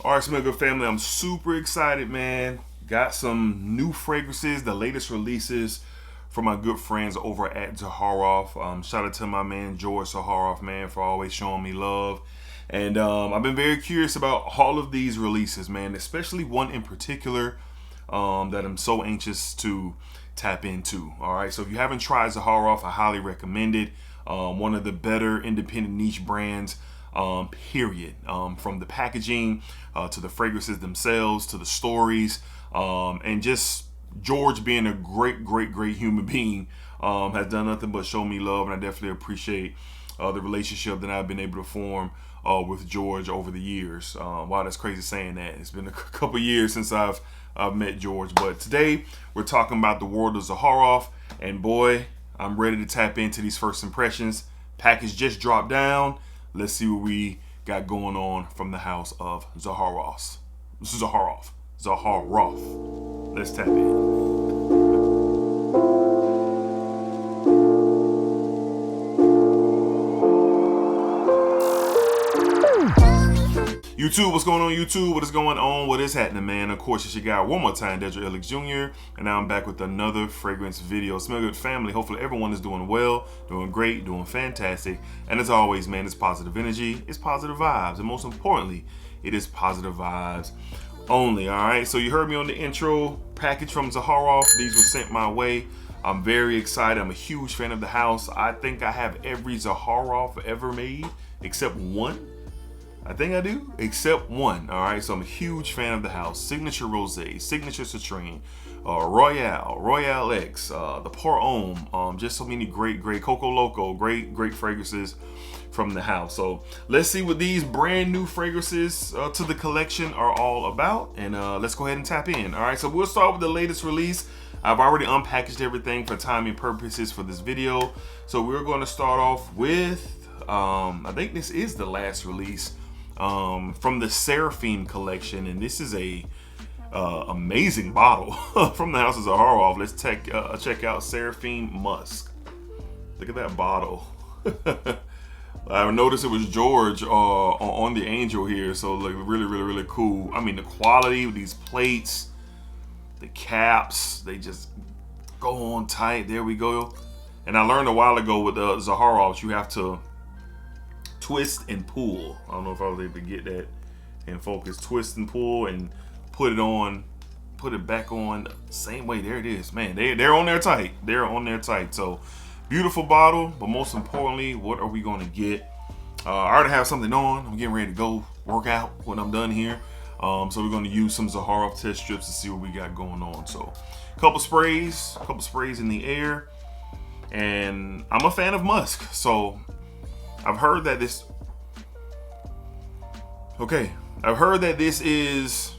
All right, Smell Good family, I'm super excited, man. Got some new fragrances, the latest releases from my good friends over at Zaharoff. Shout out to my man George Zaharoff, man, for always showing me love. And I've been very curious about all of these releases, man, especially one in particular that I'm so anxious to tap into. All right, so if you haven't tried Zaharoff, I highly recommend it. One of the better independent niche brands, period. From the packaging to the fragrances themselves to the stories, and just George being a great human being, has done nothing but show me love, and I definitely appreciate the relationship that I've been able to form with George over the years. Wow, that's crazy saying that. It's been a couple years since I've met George, but today we're talking about the world of Zaharoff, and boy, I'm ready to tap into these first impressions. Package just dropped down. Let's see what we got going on from the house of Zaharoff. Zaharoff. Let's tap in. YouTube, what's going on YouTube? What is going on? What is happening, man? Of course, it's your guy one more time, DEDRICKHICKSJR, and now I'm back with another fragrance video. Smell Good family, hopefully everyone is doing well, doing great, doing fantastic. And as always, man, it's positive energy, it's positive vibes, and most importantly, it is positive vibes only, all right? So you heard me on the intro, package from Zaharoff. These were sent my way. I'm very excited. I'm a huge fan of the house. I think I have every Zaharoff ever made, except one. I think I do, except one. All right, so I'm a huge fan of the house. Signature Rosé, Signature Citrine, Royale X, the Pour Homme, just so many great Coco Loco, great fragrances from the house. So let's see what these brand new fragrances to the collection are all about, and let's go ahead and tap in. All right, so we'll start with the latest release. I've already unpackaged everything for timing purposes for this video, so we're going to start off with I think this is the last release from the Seraphim collection, and this is a amazing bottle from the house of Zaharoff. Let's check out Seraphim Musk. Look at that bottle. I noticed it was George on the angel here, so like really cool. I mean, the quality of these plates, the caps, they just go on tight. There we go. And I learned a while ago with Zaharoff, you have to twist and pull. I don't know if I was able to get that in focus. Twist and pull and put it back on same way. There it is, man. They're on there tight. They're on there tight. So beautiful bottle, but most importantly, what are we going to get? I already have something on. I'm getting ready to go work out when I'm done here. So we're going to use some Zaharoff test strips to see what we got going on. So couple sprays in the air, and I'm a fan of Musk, so I've heard that this is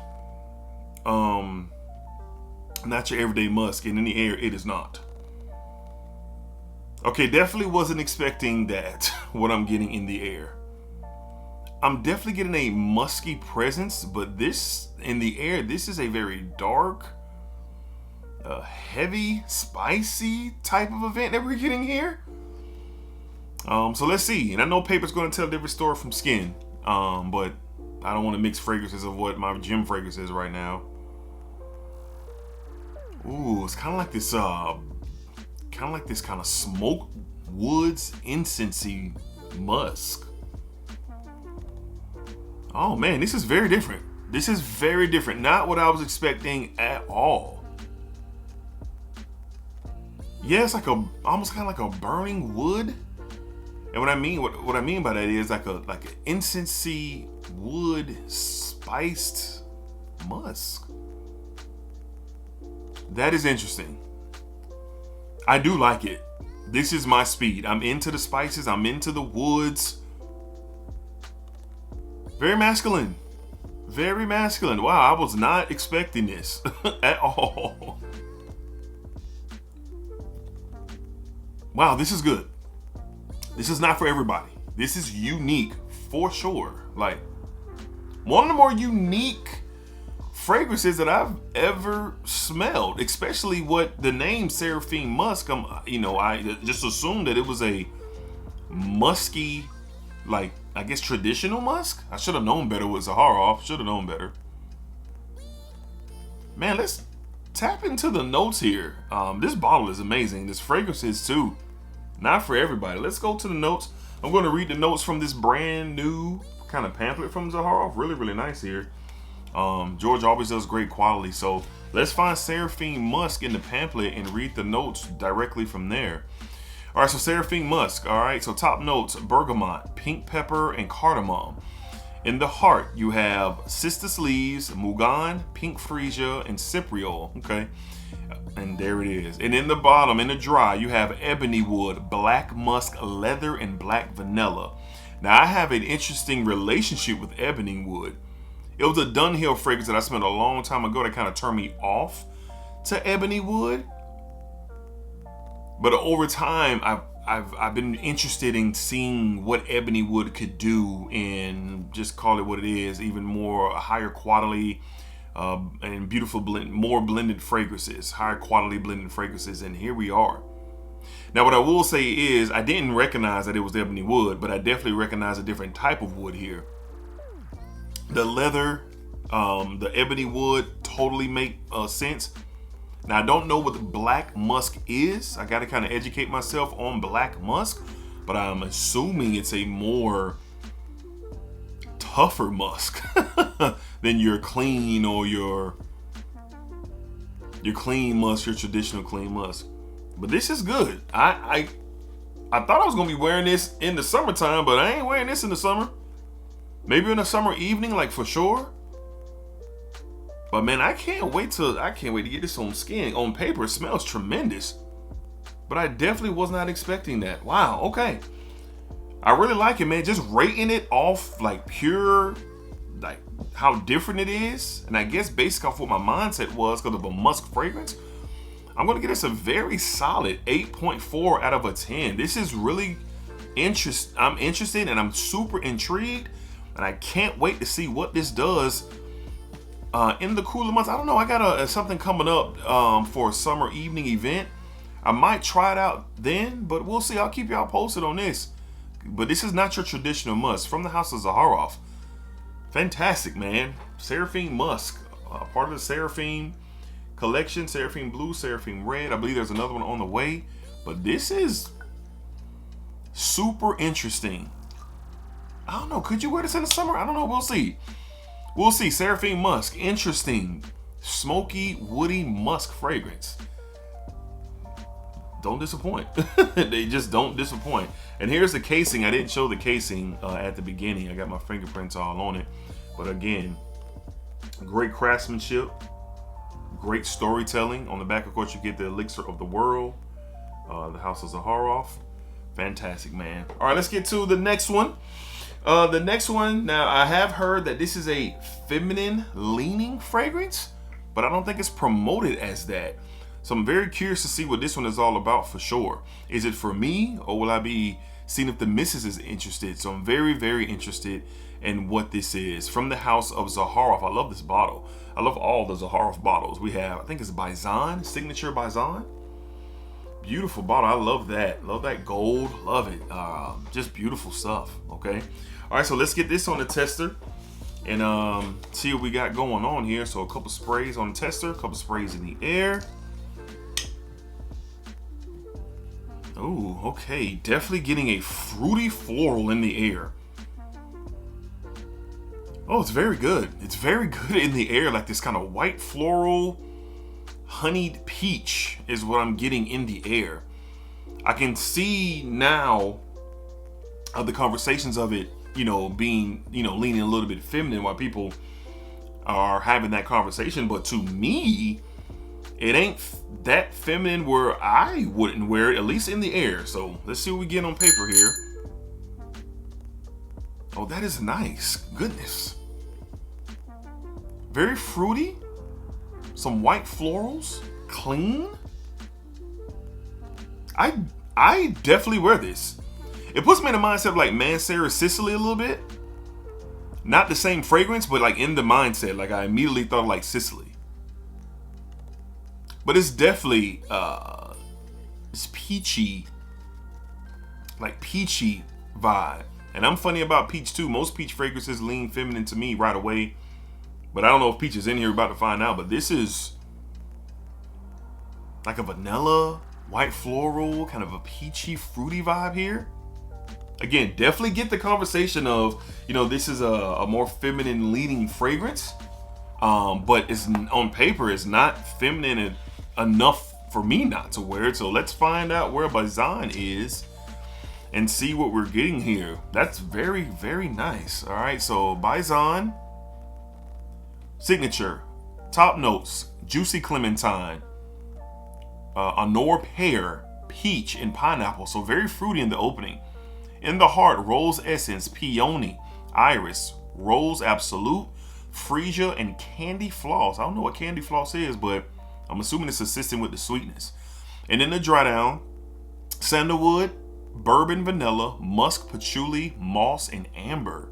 not your everyday Musk, and in the air it is not. Okay, definitely wasn't expecting that. What I'm getting in the air, I'm definitely getting a musky presence, but this in the air, this is a very dark, heavy, spicy type of event that we're getting here. So let's see. And I know paper's going to tell a different story from skin, but I don't want to mix fragrances of what my gym fragrance is right now. Ooh, it's kind of like this kind of smoke woods incensey musk. Oh man, this is very different. This is very different. Not what I was expecting at all. Yeah, it's like almost kind of like a burning wood. And what I mean by that is like an incensey wood spiced musk. That is interesting. I do like it. This is my speed. I'm into the spices. I'm into the woods. Very masculine. Very masculine. Wow, I was not expecting this at all. Wow, this is good. This is not for everybody. This is unique for sure. Like one of the more unique fragrances that I've ever smelled, especially what the name Seraphim Musk. I just assumed that it was a musky, like I guess, traditional musk. I should have known better with Zaharoff. Should have known better. Man, let's tap into the notes here. This bottle is amazing. This fragrance is too. Not for everybody. Let's go to the notes. I'm going to read the notes from this brand new kind of pamphlet from Zaharoff. Really, really nice here. George always does great quality. So let's find Seraphim Musk in the pamphlet and read the notes directly from there. All right, so Seraphim Musk. All right, so top notes: bergamot, pink pepper, and cardamom. In the heart, you have cistus leaves, mugan, pink freesia, and cypriol. Okay, and there it is. And in the bottom, in the dry, you have ebony wood, black musk, leather, and black vanilla. Now, I have an interesting relationship with ebony wood. It was a Dunhill fragrance that I smelled a long time ago that kind of turned me off to ebony wood. But over time, I've been interested in seeing what ebony wood could do, and just call it what it is, even more higher quality and beautiful blend, more blended fragrances, higher quality blended fragrances, and here we are. Now, what I will say is I didn't recognize that it was ebony wood, but I definitely recognize a different type of wood here. The leather, the ebony wood totally make sense. Now, I don't know what the black musk is. I got to kind of educate myself on black musk, but I'm assuming it's a more tougher musk than your clean or your clean musk, your traditional clean musk. But this is good. I thought I was gonna be wearing this in the summertime, but I ain't wearing this in the summer. Maybe in a summer evening, like for sure. But man, I can't wait to get this on skin. On paper, it smells tremendous. But I definitely was not expecting that. Wow, okay. I really like it, man. Just rating it off like pure, like how different it is. And I guess based off what my mindset was because of a musk fragrance, I'm gonna give this a very solid 8.4 out of a 10. This is really I'm interested and I'm super intrigued. And I can't wait to see what this does in the cooler months. I don't know. I got something coming up for a summer evening event. I might try it out then, but we'll see. I'll keep y'all posted on this. But this is not your traditional musk from the house of Zaharoff. Fantastic, man. Seraphim Musk, part of the Seraphim collection. Seraphim Blue, Seraphim Red. I believe there's another one on the way. But this is super interesting. I don't know. Could you wear this in the summer? I don't know. We'll see. We'll see. Seraphim Musk. Interesting. Smoky, woody musk fragrance. Don't disappoint. They just don't disappoint. And here's the casing. I didn't show the casing at the beginning. I got my fingerprints all on it. But again, great craftsmanship. Great storytelling. On the back, of course, you get the elixir of the world. The house of Zaharoff. Fantastic, man. All right, let's get to the next one. The next one, now I have heard that this is a feminine leaning fragrance, but I don't think it's promoted as that. So I'm very curious to see what this one is all about for sure. Is it for me, or will I be seeing if the missus is interested? So I'm very, very interested in what this is. From the house of Zaharoff. I love this bottle. I love all the Zaharoff bottles. We have, I think it's Baison, signature Baison. Beautiful bottle. I love that. Love that gold. Love it. Just beautiful stuff. Okay. All right. So let's get this on the tester and see what we got going on here. So a couple sprays on the tester, a couple sprays in the air. Oh, okay. Definitely getting a fruity floral in the air. Oh, it's very good. It's very good in the air. Like this kind of white floral, honeyed peach is what I'm getting in the air. I can see now the conversations of it, being, leaning a little bit feminine while people are having that conversation. But to me, it ain't that feminine where I wouldn't wear it, at least in the air. So let's see what we get on paper here. Oh, that is nice. Goodness. Very fruity. Some white florals. Clean. I definitely wear this. It puts me in the mindset of like Mancera Sicily a little bit. Not the same fragrance, but like in the mindset. Like I immediately thought of like Sicily. But it's definitely it's peachy, like peachy vibe. And I'm funny about peach too. Most peach fragrances lean feminine to me right away. But I don't know if peach is in here. We're about to find out. But this is like a vanilla, white floral, kind of a peachy, fruity vibe here. Again, definitely get the conversation of, you know, this is a more feminine leading fragrance. But it's on paper, it's not feminine enough for me not to wear it. So let's find out where Baison is and see what we're getting here. That's very, very nice. All right, so Baison signature, top notes, juicy clementine, Honor pear, peach, and pineapple. So very fruity in the opening. In the heart, rose essence, peony, iris, rose absolute, freesia, and candy floss. I don't know what candy floss is, but I'm assuming it's assisting with the sweetness. And in the dry down, sandalwood, bourbon vanilla, musk, patchouli, moss, and amber.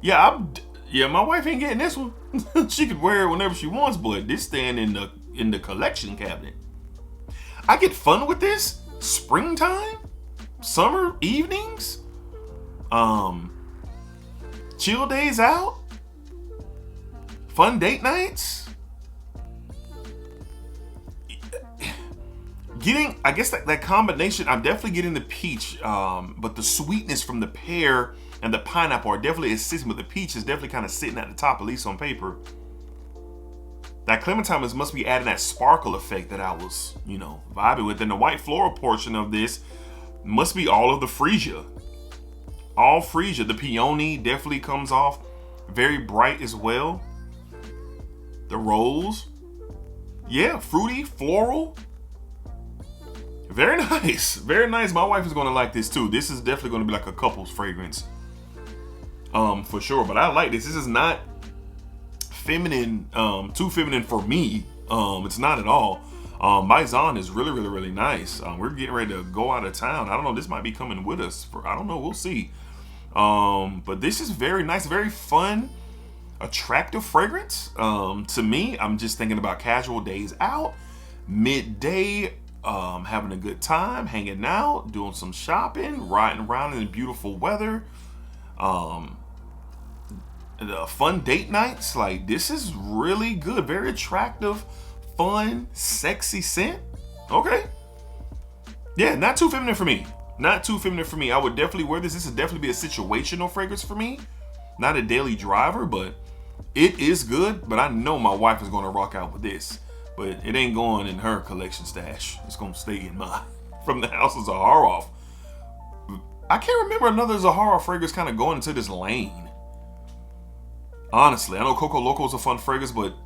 Yeah, my wife ain't getting this one. She could wear it whenever she wants, but this staying in the collection cabinet. I get fun with this springtime, summer evenings, chill days out, fun date nights. Getting, I guess that combination, I'm definitely getting the peach, but the sweetness from the pear and the pineapple are definitely assisting with the peach is definitely kind of sitting at the top, at least on paper. That clementine must be adding that sparkle effect that I was, you know, vibing with. And the white floral portion of this must be all of the freesia. All freesia. The peony definitely comes off very bright as well. The rose. Yeah, fruity, floral. Very nice. Very nice. My wife is going to like this too. This is definitely going to be like a couple's fragrance. For sure. But I like this. This is not feminine, too feminine for me. It's not at all. Baison is really, really, really nice. We're getting ready to go out of town. I don't know. This might be coming with us. I don't know. We'll see. But this is very nice. Very fun, attractive fragrance. To me, I'm just thinking about casual days out, midday, having a good time, hanging out, doing some shopping, riding around in the beautiful weather. The fun date nights. Like, this is really good. Very attractive, fun, sexy scent. Okay. Yeah, not too feminine for me. Not too feminine for me. I would definitely wear this. This would definitely be a situational fragrance for me. Not a daily driver, but it is good. But I know my wife is going to rock out with this. But it ain't going in her collection stash. It's going to stay in mine. From the house of Zaharoff. I can't remember another Zaharoff fragrance kind of going into this lane. Honestly, I know Coco Loco is a fun fragrance, but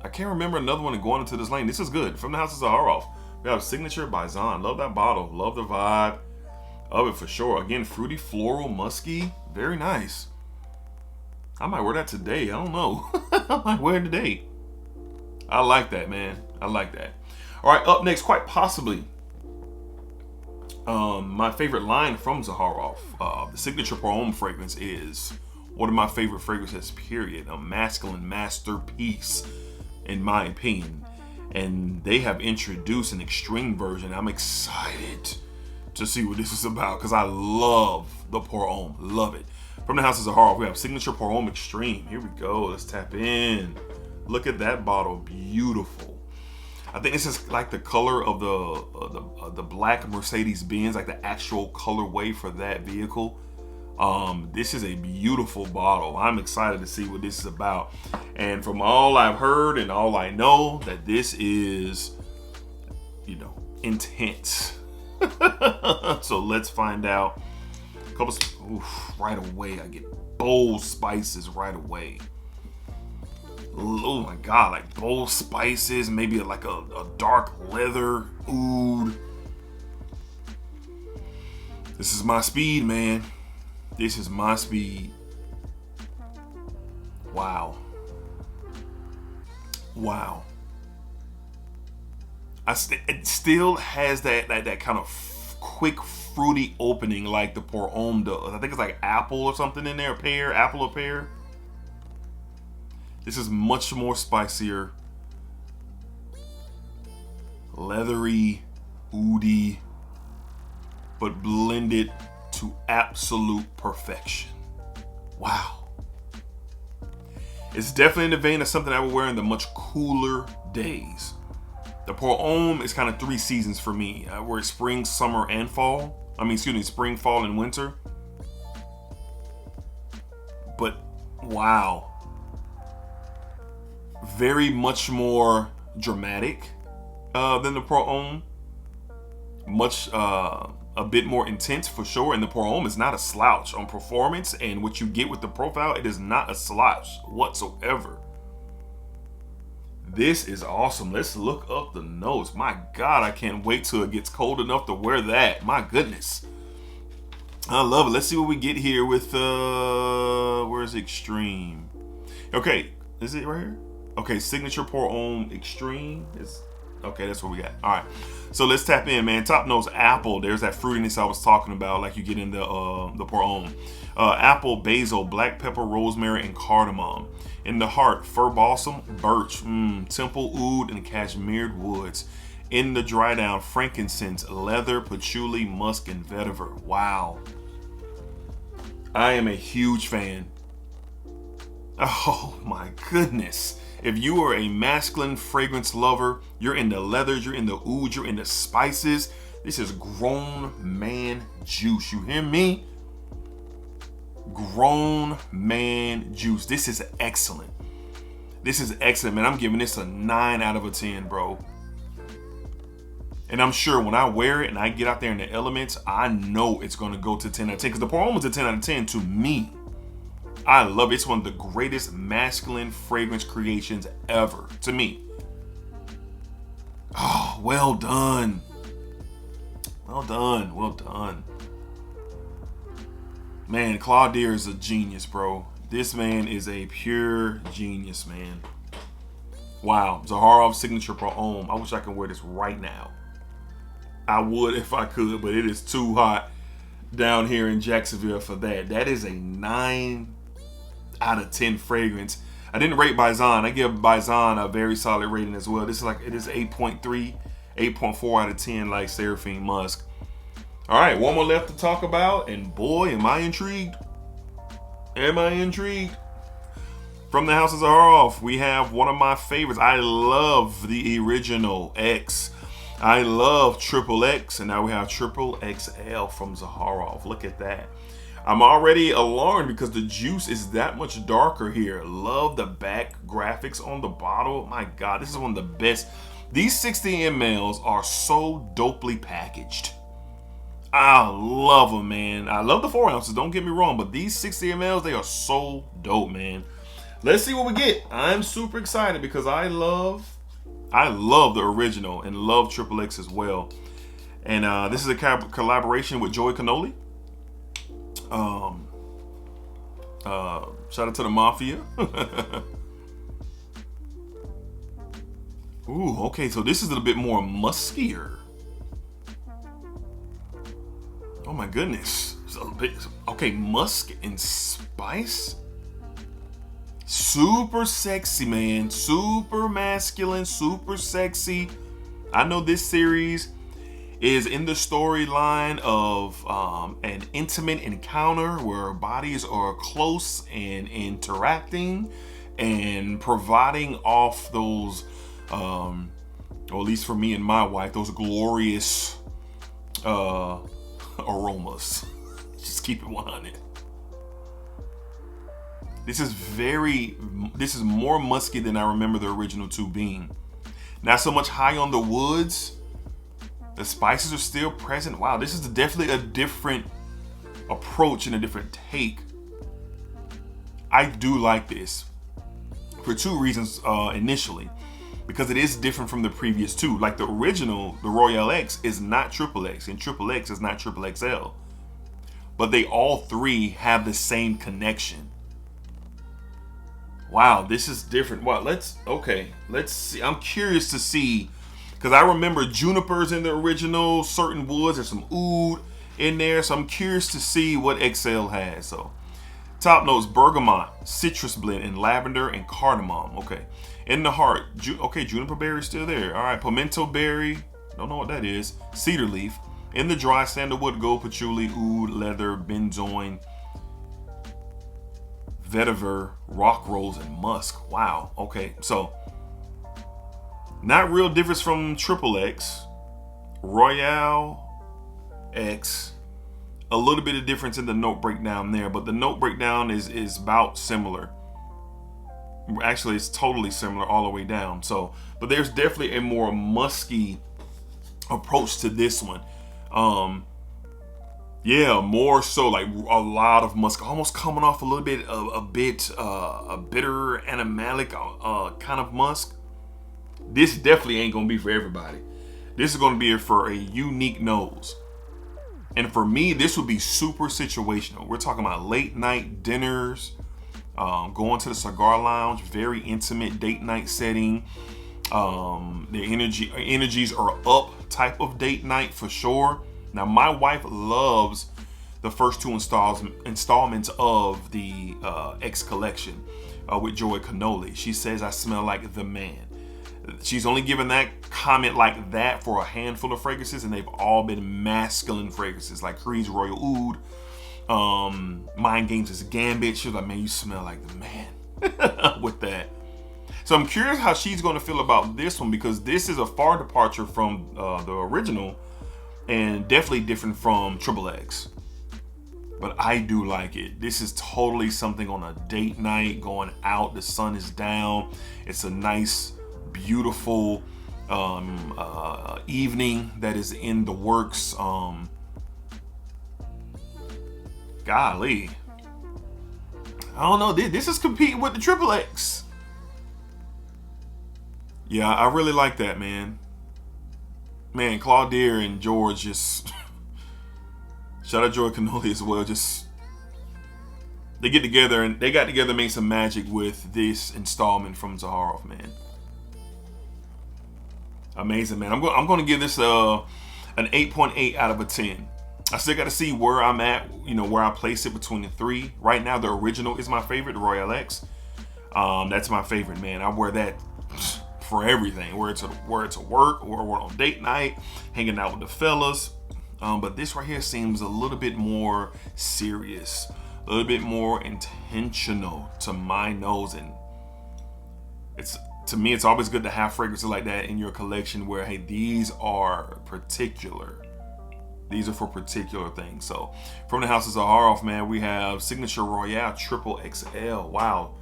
I can't remember another one going into this lane. This is good. From the house of Zaharoff. We have signature Baison. Love that bottle. Love the vibe of it for sure. Again, fruity, floral, musky. Very nice. I might wear that today. I don't know. I might wear it today. I like that, man. I like that. All right, up next, quite possibly, my favorite line from Zaharoff. The signature Pour Homme fragrance is one of my favorite fragrances, period. A masculine masterpiece, in my opinion. And they have introduced an extreme version. I'm excited to see what this is about because I love the Pour Homme. Love it. From the house of Zaharoff, we have signature Pour Homme Extreme. Here we go. Let's tap in. Look at that bottle. Beautiful. I think this is like the color of the black Mercedes-Benz, like the actual colorway for that vehicle. This is a beautiful bottle. I'm excited to see what this is about. And from all I've heard and all I know, that this is, you know, intense. So let's find out. A couple, right away, I get bold spices right away. Oh my God, like bold spices, maybe like a dark leather oud. This is my speed, man. This is my speed. Wow. Wow. It still has that kind of quick fruity opening like the Pour Homme does. I think it's like apple or something in there, apple or pear. This is much more spicier, leathery, oudy, but blended to absolute perfection. Wow. It's definitely in the vein of something I would wear in the much cooler days. The Pour Homme is kind of 3 seasons for me. I wear it spring, summer, and fall. Spring, fall, and winter. But wow. Very much more dramatic than the Pour Homme. A bit more intense for sure. And the Pour Homme is not a slouch on performance, and what you get with the profile, it is not a slouch whatsoever. This is awesome. Let's look up the notes. My God, I can't wait till it gets cold enough to wear that. My goodness. I love it. Let's see what we get here with, where's Extreme? Okay, is it right here? Okay, Signature Pour Homme Extreme. Okay, that's what we got. All right, so let's tap in, man. Top notes, apple. There's that fruitiness I was talking about, like you get in the Pour Homme. Apple, basil, black pepper, rosemary, and cardamom. In the heart, fir balsam, birch, temple oud, and cashmere woods. In the dry down, frankincense, leather, patchouli, musk, and vetiver. Wow. I am a huge fan. Oh my goodness. If you are a masculine fragrance lover, you're into leathers, you're into oud, you're into spices, this is grown man juice. You hear me? Grown man juice. This is excellent. This is excellent, man. I'm giving this a 9 out of a 10, bro. And I'm sure when I wear it and I get out there in the elements, I know it's going to go to 10 out of 10. Because the Pour Homme is a 10 out of 10 to me. I love it. It's one of the greatest masculine fragrance creations ever to me. Oh, well done. Well done. Well done. Man, Claudia is a genius, bro. This man is a pure genius, man. Wow. Zaharoff Signature Pour Homme. I wish I could wear this right now. I would if I could, but it is too hot down here in Jacksonville for that. That is a 9 out of 10 fragrance. I didn't rate Baison. I give Baison a very solid rating as well. This is like, it is 8.3, 8.4 out of 10 like Seraphim Musk. All right, one more left to talk about, and boy, am I intrigued. Am I intrigued? From the house of Zaharoff, we have one of my favorites. I love the original X. I love XXX, and now we have XXXL from Zaharoff. Look at that. I'm already alarmed because the juice is that much darker here. Love the back graphics on the bottle. My God, this is one of the best. These 60 mLs are so dopely packaged. I love them, man. I love the 4 ounces, don't get me wrong, but these 60 mLs, they are so dope, man. Let's see what we get. I'm super excited because I love the original and love XXX as well. And this is a collaboration with Joey Cannoli. Shout out to the Mafia. Ooh, okay, so this is a little bit more muskier. Oh my goodness. It's a bit, okay, musk and spice. Super sexy, man. Super masculine, super sexy. I know this series is in the storyline of an intimate encounter where bodies are close and interacting and providing off those, or at least for me and my wife, those glorious aromas. Just keep it 100. This is more musky than I remember the original 2 being. Not so much high on the woods. The spices are still present. Wow, this is definitely a different approach and a different take. I do like this for 2 reasons initially. Because it is different from the previous 2. Like the original, the Royale X is not XXX and XXX is not XXXL. But they all 3 have the same connection. Wow, this is different. Wow, let's see. I'm curious to see, because I remember junipers in the original, certain woods, there's some oud in there. So I'm curious to see what XL has. So top notes, bergamot, citrus blend, and lavender and cardamom. Okay. In the heart, juniper berry still there. All right, pimento berry, don't know what that is. Cedar leaf, In the dry, sandalwood, gold patchouli, oud, leather, benzoin, vetiver, rock rose, and musk. Wow. Okay, so not real difference from Triple X, Royale X. A little bit of difference in the note breakdown there, but the note breakdown is about similar. Actually, it's totally similar all the way down. So, but there's definitely a more musky approach to this one. Yeah, more so like a lot of musk, almost coming off a little bit of a bitter animalic kind of musk. This definitely ain't gonna be for everybody. This is gonna be for a unique nose. And for me, this would be super situational. We're talking about late night dinners, going to the cigar lounge, very intimate date night setting. The energies are up type of date night for sure. Now, my wife loves the first two installments of the X collection with Joy Cannoli. She says I smell like the man. She's only given that comment like that for a handful of fragrances, and they've all been masculine fragrances, like Creed's Royal Oud, Mind Games' Gambit. She was like, man, you smell like the man with that. So I'm curious how she's going to feel about this one, because this is a far departure from the original and definitely different from Triple X. But I do like it. This is totally something on a date night, going out, the sun is down. It's a nice, beautiful evening that is in the works. Golly. I don't know. This is competing with the Triple X. Yeah, I really like that, man. Man, Claudia and George just... Shout out Joy Cannoli as well. Just... They get together and they got together and made some magic with this installment from Zaharoff, man. Amazing, man. I'm going to give this an 8.8 out of a 10. I still got to see where I'm at, you know, where I place it between the three. Right now, the original is my favorite, the Royale X. That's my favorite, man. I wear that for everything. Wear it to work, or we're on date night, hanging out with the fellas. But this right here seems a little bit more serious, a little bit more intentional to my nose, and to me, it's always good to have fragrances like that in your collection where, hey, these are particular. These are for particular things. So from the house of Zaharoff, man, we have Signature Royale Triple XL. Wow.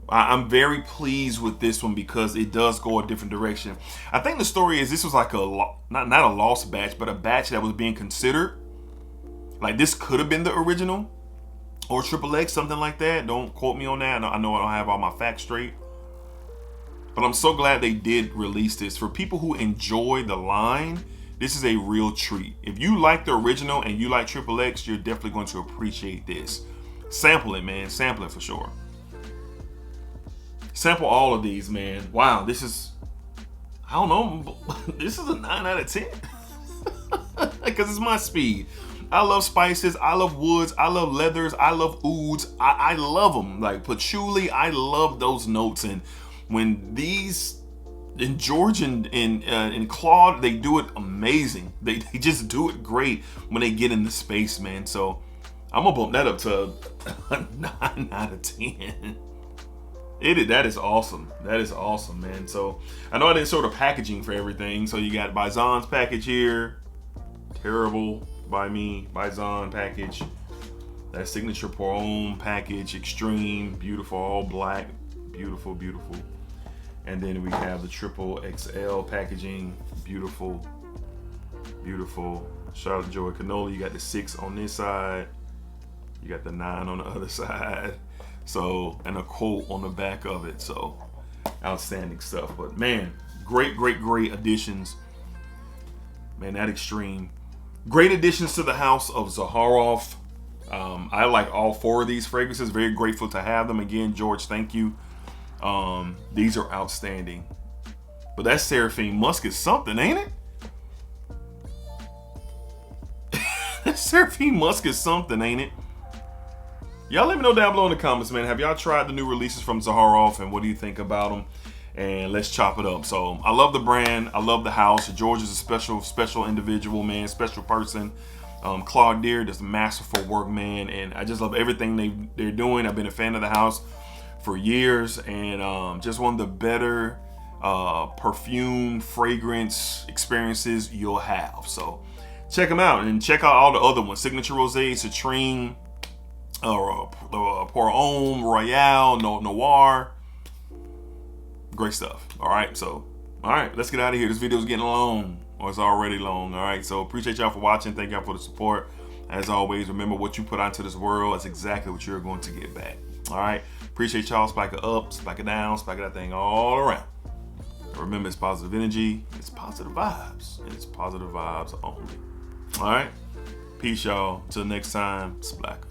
I'm very pleased with this one because it does go a different direction. I think the story is this was like not a lost batch, but a batch that was being considered. Like this could have been the original or Triple X, something like that. Don't quote me on that. I know I don't have all my facts straight. But I'm so glad they did release this. For people who enjoy the line, this is a real treat. If you like the original and you like Triple X, you're definitely going to appreciate this. Sample it, man. Sample it for sure. Sample all of these, man. Wow, this is, I don't know, this is a 9 out of 10. Because it's my speed. I love spices, I love woods, I love leathers, I love ouds. I love them. Like patchouli, I love those notes. And when these, in George and Claude, they do it amazing. They just do it great when they get in the space, man. So I'm gonna bump that up to a 9 out of 10. That is awesome. That is awesome, man. So I know I didn't show the packaging for everything. So you got Baison's package here. Terrible by me. Baison package. That Signature Pour Homme package. Extreme. Beautiful. All black. Beautiful, beautiful. And then we have the Triple XL packaging. Beautiful. Beautiful. Shout out to Joy Cannoli. You got the 6 on this side. You got the 9 on the other side. So, and a quote on the back of it. So, outstanding stuff. But man, great, great, great additions. Man, that Extreme. Great additions to the house of Zaharoff. I like all 4 of these fragrances. Very grateful to have them. Again, George, thank you. These are outstanding. But that Seraphim Musk is something, ain't it? That Seraphim Musk is something, ain't it? Y'all let me know down below in the comments, man. Have y'all tried the new releases from Zaharoff, and what do you think about them? and let's chop it up. So I love the brand. I love the house. George is a special individual, man, special person. Claude Deere does masterful work, man, and I just love everything they're doing. I've been a fan of the house for years, and just one of the better perfume fragrance experiences you'll have. So check them out, and check out all the other ones: Signature Rosé, Citrine, Pour Homme, Royale, Noir. Great stuff. All right, let's get out of here. This video is getting long, or it's already long. All right, so appreciate y'all for watching. Thank y'all for the support. As always, remember, what you put out into this world is exactly what you're going to get back. All right, appreciate y'all. Spike it up, spike it down, spike that thing all around. Remember, it's positive energy, it's positive vibes, and it's positive vibes only. All right, peace, y'all. Till next time, Splacker.